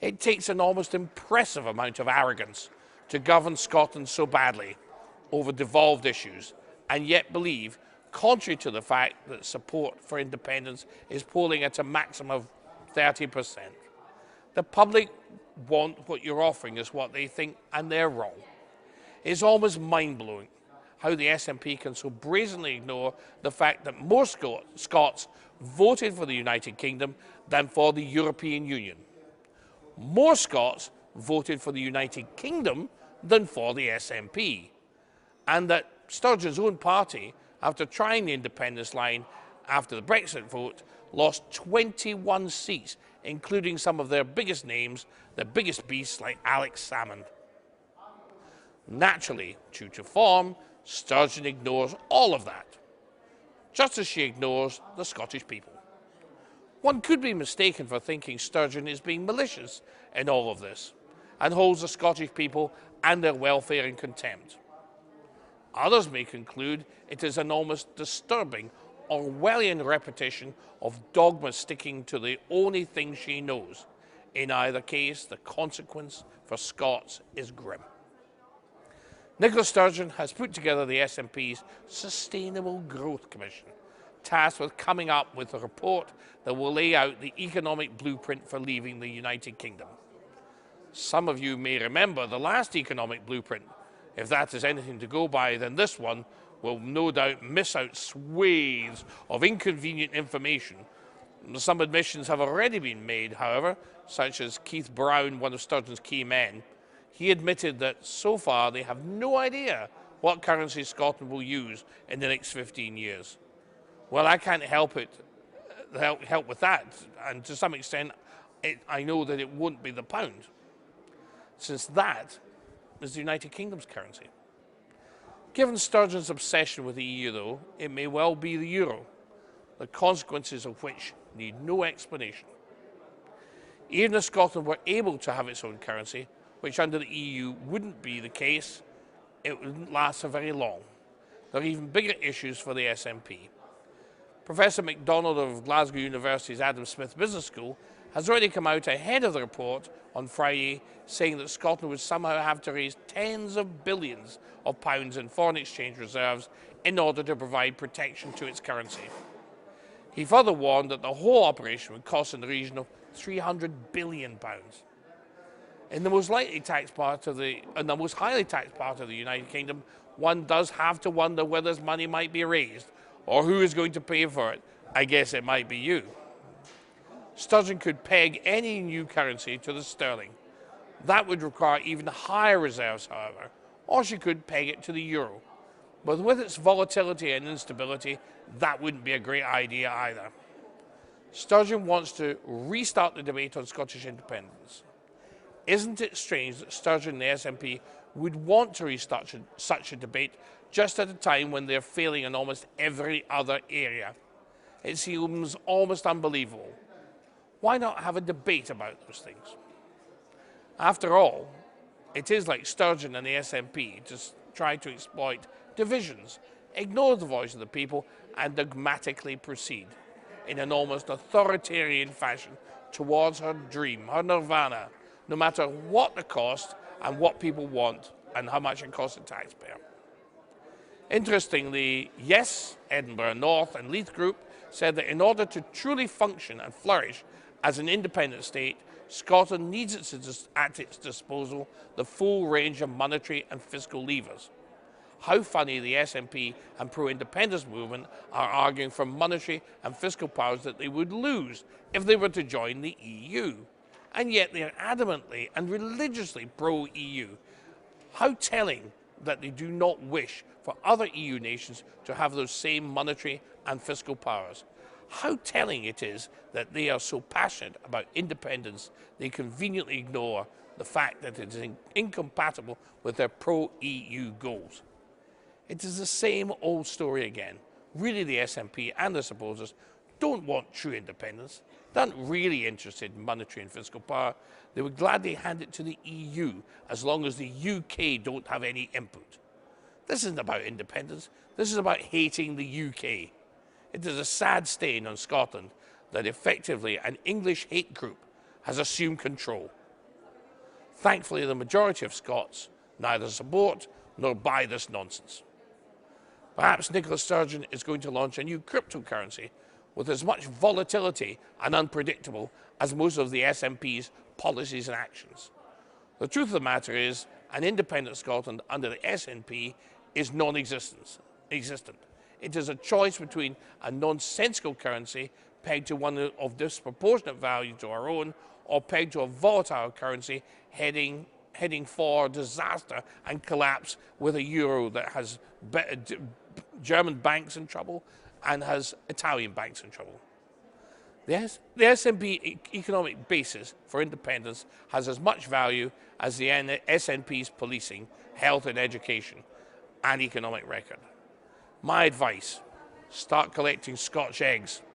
It takes an almost impressive amount of arrogance to govern Scotland so badly over devolved issues and yet believe, contrary to the fact that support for independence is polling at a maximum of 30%. The public want what you're offering is what they think, and they're wrong. It's almost mind-blowing how the SNP can so brazenly ignore the fact that more Scots voted for the United Kingdom than for the European Union. More Scots voted for the United Kingdom than for the SNP. And that Sturgeon's own party, after trying the independence line after the Brexit vote, lost 21 seats, including some of their biggest names, the biggest beasts like Alex Salmond. Naturally, true to form, Sturgeon ignores all of that, just as she ignores the Scottish people. One could be mistaken for thinking Sturgeon is being malicious in all of this and holds the Scottish people and their welfare in contempt. Others may conclude it is an almost disturbing Orwellian repetition of dogma sticking to the only thing she knows. In either case, the consequence for Scots is grim. Nicola Sturgeon has put together the SNP's Sustainable Growth Commission, tasked with coming up with a report that will lay out the economic blueprint for leaving the United Kingdom. Some of you may remember the last economic blueprint. If that is anything to go by, then this one will no doubt miss out swathes of inconvenient information. Some admissions have already been made, however, such as Keith Brown, one of Sturgeon's key men. He admitted that so far they have no idea what currency Scotland will use in the next 15 years. Well, I can't help with that, and to some extent I know that it won't be the pound, since that is the United Kingdom's currency. Given Sturgeon's obsession with the EU, though, it may well be the euro, the consequences of which need no explanation. Even if Scotland were able to have its own currency, which under the EU wouldn't be the case, it wouldn't last for very long. There are even bigger issues for the SNP. Professor MacDonald of Glasgow University's Adam Smith Business School has already come out ahead of the report on Friday, saying that Scotland would somehow have to raise tens of billions of pounds in foreign exchange reserves in order to provide protection to its currency. He further warned that the whole operation would cost in the region of £300 billion. In the most highly taxed part of the United Kingdom, one does have to wonder whether this money might be raised or who is going to pay for it. I guess it might be you. Sturgeon could peg any new currency to the sterling. That would require even higher reserves, however, or she could peg it to the euro. But with its volatility and instability, that wouldn't be a great idea either. Sturgeon wants to restart the debate on Scottish independence. Isn't it strange that Sturgeon and the SNP would want to restart such a debate just at a time when they're failing in almost every other area? It seems almost unbelievable. Why not have a debate about those things? After all, it is like Sturgeon and the SNP to try to exploit divisions, ignore the voice of the people, and dogmatically proceed in an almost authoritarian fashion towards her dream, her nirvana, no matter what the cost and what people want and how much it costs the taxpayer. Interestingly, yes, Edinburgh North and Leith Group said that in order to truly function and flourish as an independent state, Scotland needs at its disposal the full range of monetary and fiscal levers. How funny the SNP and pro-independence movement are arguing for monetary and fiscal powers that they would lose if they were to join the EU. And yet they are adamantly and religiously pro-EU. How telling that they do not wish for other EU nations to have those same monetary and fiscal powers. How telling it is that they are so passionate about independence, they conveniently ignore the fact that it is incompatible with their pro-EU goals. It is the same old story again. Really, the SNP and their supporters don't want true independence. They aren't really interested in monetary and fiscal power. They would gladly hand it to the EU as long as the UK don't have any input. This isn't about independence. This is about hating the UK. It is a sad stain on Scotland that effectively an English hate group has assumed control. Thankfully, the majority of Scots neither support nor buy this nonsense. Perhaps Nicola Sturgeon is going to launch a new cryptocurrency with as much volatility and unpredictable as most of the SNP's policies and actions. The truth of the matter is, an independent Scotland under the SNP is non-existent. It is a choice between a nonsensical currency pegged to one of disproportionate value to our own, or pegged to a volatile currency heading for disaster and collapse, with a euro that has German banks in trouble and has Italian banks in trouble. The SNP economic basis for independence has as much value as the SNP's policing, health and education, and economic record. My advice: start collecting Scotch eggs.